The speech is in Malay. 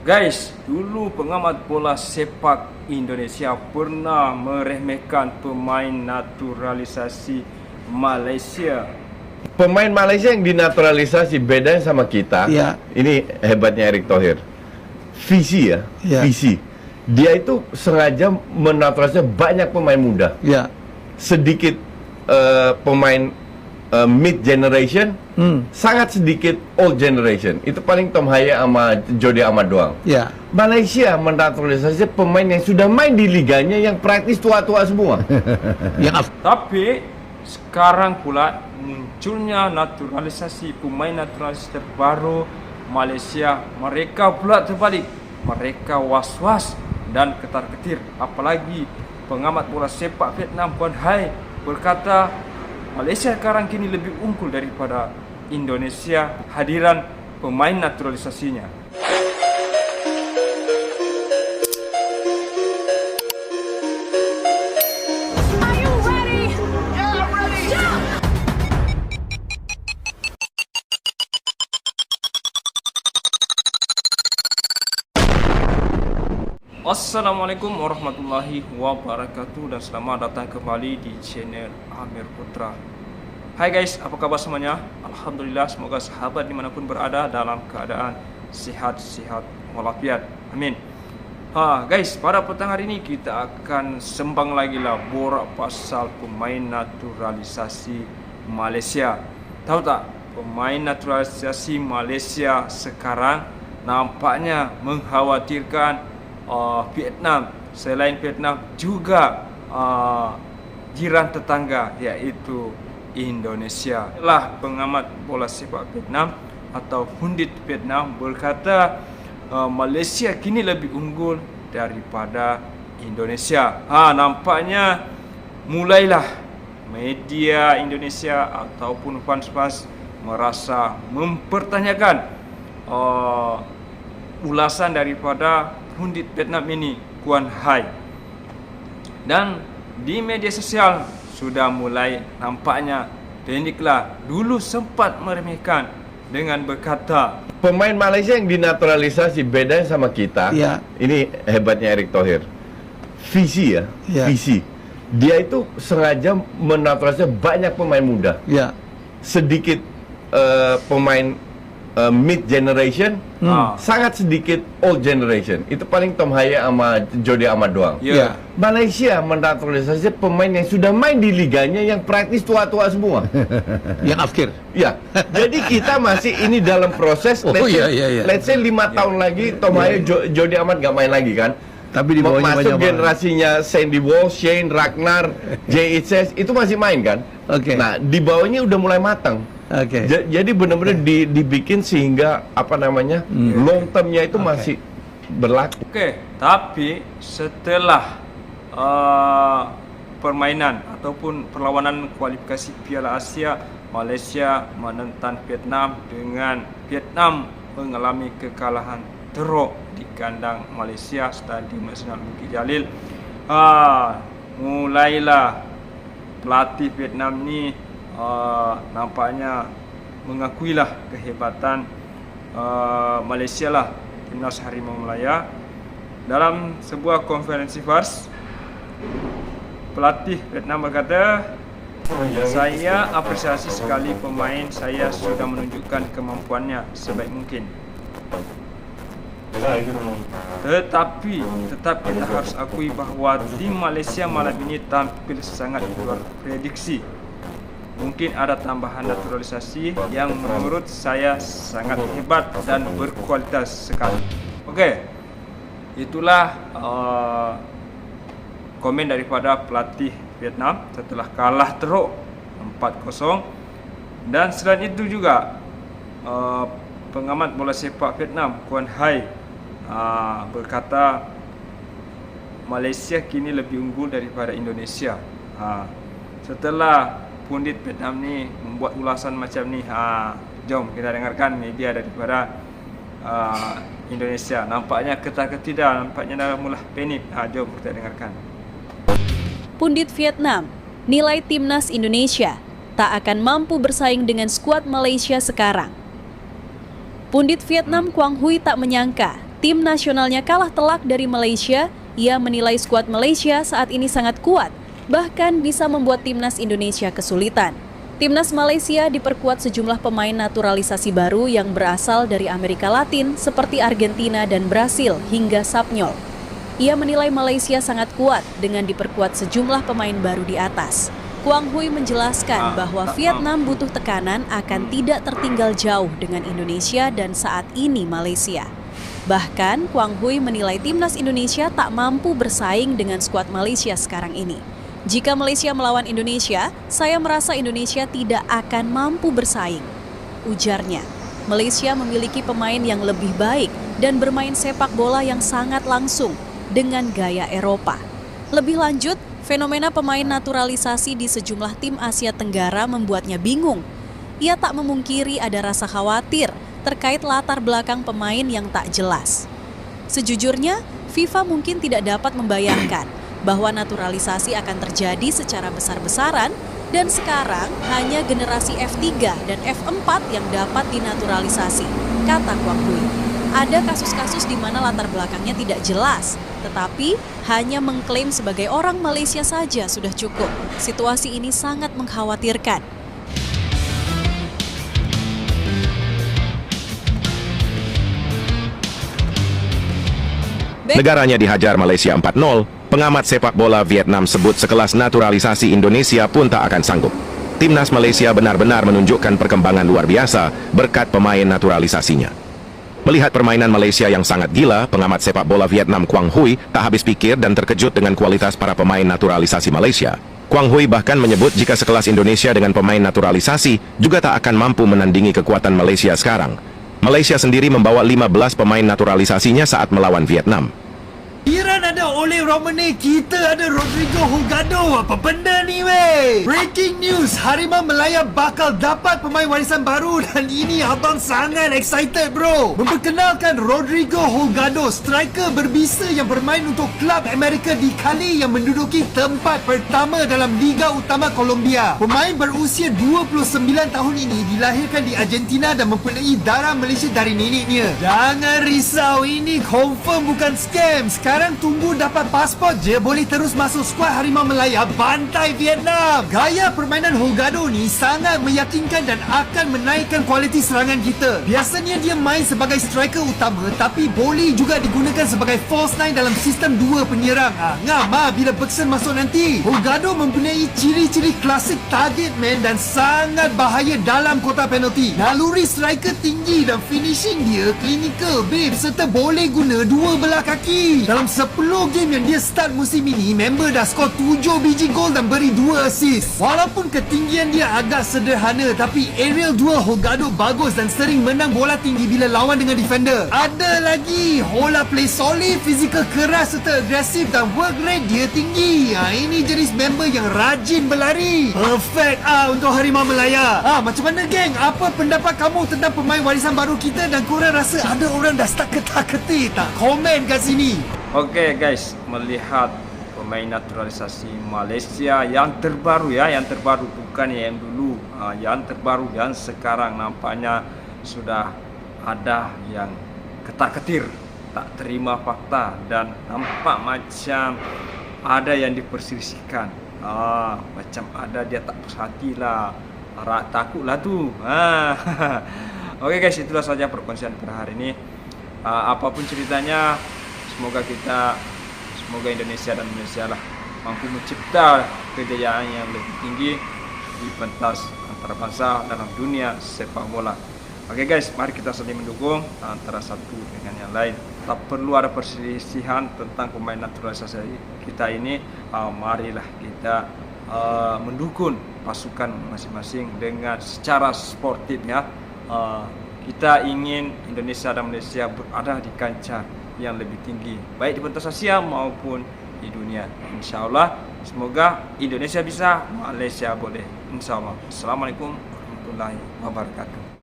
Guys, dulu pengamat bola sepak Indonesia pernah meremehkan pemain naturalisasi Malaysia. Pemain Malaysia yang dinaturalisasi bedanya sama kita. Ya. Ini hebatnya Erick Thohir. Visi ya, Ya. visi. Dia itu sengaja menaturalisasi banyak pemain muda. Ya. Sedikit pemain mid generation, sangat sedikit old generation. Itu paling Tom Haya sama Jody Amat doang. Ya. Malaysia menaturalisasi pemain yang sudah main di liganya yang praktis tua-tua semua. Tapi sekarang pula munculnya naturalisasi pemain naturalisasi terbaru Malaysia. Mereka pula terbalik. Mereka was-was dan ketar-ketir. Apalagi pengamat bola sepak Vietnam Quang Hai berkata Malaysia sekarang kini lebih unggul daripada Indonesia hadiran pemain naturalisasinya. Are you ready? Yeah, I'm ready. Jump! Assalamualaikum warahmatullahi wabarakatuh dan selamat datang kembali di channel Amir Putra. Hai guys, apa kabar semuanya? Alhamdulillah, semoga sahabat dimanapun berada dalam keadaan sihat-sihat walafiat. Amin. Guys, pada petang hari ini kita akan sembang lagi lah borak pasal pemain naturalisasi Malaysia. Tahu tak, pemain naturalisasi Malaysia sekarang nampaknya mengkhawatirkan Vietnam. Selain Vietnam juga jiran tetangga yaitu Indonesia. Lah pengamat bola sepak Vietnam atau pundit Vietnam berkata Malaysia kini lebih unggul daripada Indonesia. Nampaknya mulailah media Indonesia ataupun fans-fans merasa mempertanyakan ulasan daripada pundit Vietnam ini, Quang Hai. Dan di media sosial sudah mulai nampaknya paniklah. Dulu sempat meremehkan dengan berkata Pemain Malaysia yang dinaturalisasi bedanya sama kita. Ya. Ini hebatnya Erick Thohir. Visi ya, Ya. visi. Dia itu sengaja menaturalisasi banyak pemain muda. Ya. Sedikit pemain mid generation, sangat sedikit old generation. Itu paling Tom Haya sama Jody Amat doang. Ya. Malaysia menaturalisasi pemain yang sudah main di liganya yang praktis tua-tua semua. Yang akhir. Ya, jadi kita masih ini dalam proses. Oh, iya, iya. Let's say 5 tahun lagi Tom Haya, Jody Amat gak main lagi kan? Tapi di bawahnya masuk banyak generasinya Sandy Walsh, Shane, Ragnar, J.H.S. itu masih main kan? Oke. Nah, di bawahnya udah mulai matang. Oke. Jadi benar-benar dibikin sehingga apa namanya long termnya itu masih berlaku. Oke, tapi setelah permainan ataupun perlawanan kualifikasi Piala Asia, Malaysia menentang Vietnam dengan Vietnam mengalami kekalahan teruk di kandang Malaysia Stadium Nasional Bukit Jalil. Mulailah pelatih Vietnam ni nampaknya mengakuilah kehebatan Malaysia lah, Timnas Harimau Melaya. Dalam sebuah konferensi pers, pelatih Vietnam berkata, saya apresiasi sekali pemain saya sudah menunjukkan kemampuannya sebaik mungkin. Tetapi kita harus akui bahawa tim Malaysia malam ini tampil sangat di luar prediksi. Mungkin ada tambahan naturalisasi yang menurut saya sangat hebat dan berkualitas sekali. Oke, itulah komen daripada pelatih Vietnam setelah kalah teruk 4-0. Dan selain itu juga pengamat bola sepak Vietnam Quang Hai berkata Malaysia kini lebih unggul daripada Indonesia. Setelah pundit Vietnam ni membuat ulasan macam ni, jom kita dengarkan media daripada Indonesia. Nampaknya ketar-ketir dah, nampaknya dah mula panik. Jom kita dengarkan. Pundit Vietnam, nilai timnas Indonesia tak akan mampu bersaing dengan skuad Malaysia sekarang. Pundit Vietnam Quang Huy tak menyangka tim nasionalnya kalah telak dari Malaysia, ia menilai skuad Malaysia saat ini sangat kuat, bahkan bisa membuat timnas Indonesia kesulitan. Timnas Malaysia diperkuat sejumlah pemain naturalisasi baru yang berasal dari Amerika Latin seperti Argentina dan Brasil hingga Sapnyol. Ia menilai Malaysia sangat kuat dengan diperkuat sejumlah pemain baru di atas. Quang Huy menjelaskan bahwa Vietnam butuh tekanan akan tidak tertinggal jauh dengan Indonesia dan saat ini Malaysia. Bahkan Quang Huy menilai timnas Indonesia tak mampu bersaing dengan skuad Malaysia sekarang ini. Jika Malaysia melawan Indonesia, saya merasa Indonesia tidak akan mampu bersaing. Ujarnya, Malaysia memiliki pemain yang lebih baik dan bermain sepak bola yang sangat langsung dengan gaya Eropa. Lebih lanjut, fenomena pemain naturalisasi di sejumlah tim Asia Tenggara membuatnya bingung. Ia tak memungkiri ada rasa khawatir terkait latar belakang pemain yang tak jelas. Sejujurnya, FIFA mungkin tidak dapat membayangkan bahwa naturalisasi akan terjadi secara besar-besaran dan sekarang hanya generasi F3 dan F4 yang dapat dinaturalisasi, kata Quang Huy. Ada kasus-kasus di mana latar belakangnya tidak jelas, tetapi hanya mengklaim sebagai orang Malaysia saja sudah cukup. Situasi ini sangat mengkhawatirkan. Negaranya dihajar Malaysia 4-0, pengamat sepak bola Vietnam sebut sekelas naturalisasi Indonesia pun tak akan sanggup. Timnas Malaysia benar-benar menunjukkan perkembangan luar biasa berkat pemain naturalisasinya. Melihat permainan Malaysia yang sangat gila, pengamat sepak bola Vietnam Quang Huy tak habis pikir dan terkejut dengan kualitas para pemain naturalisasi Malaysia. Quang Huy bahkan menyebut jika sekelas Indonesia dengan pemain naturalisasi juga tak akan mampu menandingi kekuatan Malaysia sekarang. Malaysia sendiri membawa 15 pemain naturalisasinya saat melawan Vietnam. Iran ada Ole Romane, kita ada Rodrigo Holgado. Apa benda ni weh? Breaking news, Harimau Melaya bakal dapat pemain warisan baru dan ini abang sangat excited bro. Memperkenalkan Rodrigo Holgado, striker berbisa yang bermain untuk klub Amerika di Cali yang menduduki tempat pertama dalam Liga Utama Colombia. Pemain berusia 29 tahun ini dilahirkan di Argentina dan mempunyai darah Malaysia dari neneknya. Jangan risau, ini confirm bukan scam. Sekarang tunggu dapat pasport je, boleh terus masuk skuad Harimau Melaya bantai Vietnam. Gaya permainan Holgado ni sangat meyakinkan dan akan menaikkan kualiti serangan kita. Biasanya dia main sebagai striker utama tapi boleh juga digunakan sebagai false nine dalam sistem dua penyerang. Ngam bila Bergson masuk nanti. Holgado mempunyai ciri-ciri klasik target man dan sangat bahaya dalam kotak penalti. Naluri striker tinggi dan finishing dia clinical babe, serta boleh guna dua belah kaki. Dalam 10 game yang dia start musim ini, member dah skor 7 biji gol dan beri 2 assist. Walaupun ketinggian dia agak sederhana, tapi aerial duel Holgado bagus dan sering menang bola tinggi bila lawan dengan defender. Ada lagi, Hola play solid, fizikal keras serta agresif dan work rate dia tinggi. Ini jenis member yang rajin berlari. Perfect untuk Harimau Melaya. Macam mana geng? Apa pendapat kamu tentang pemain warisan baru kita dan korang rasa ada orang dah start ketar-ketir tak? Komen kat sini. Oke guys, melihat pemain naturalisasi Malaysia yang terbaru ya, yang terbaru bukan yang dulu, yang terbaru yang sekarang nampaknya sudah ada yang ketar-ketir, tak terima fakta dan nampak macam ada yang diperselisihkan. Macam ada dia tak puas hati lah, takutlah tu. Oke guys, itulah saja perkongsian pada hari ini. Apapun ceritanya, semoga Indonesia dan Malaysia lah mampu mencipta kejayaan yang lebih tinggi di pentas antarabangsa dalam dunia sepak bola. Oke guys, mari kita saling mendukung antara satu dengan yang lain. Tak perlu ada perselisihan tentang pemain naturalisasi kita ini. Marilah kita mendukung pasukan masing-masing dengan secara sportif ya. Kita ingin Indonesia dan Malaysia berada di kancah yang lebih tinggi, baik di pentas Asia maupun di dunia. InsyaAllah, semoga Indonesia bisa, Malaysia boleh. InsyaAllah. Assalamualaikum warahmatullahi wabarakatuh.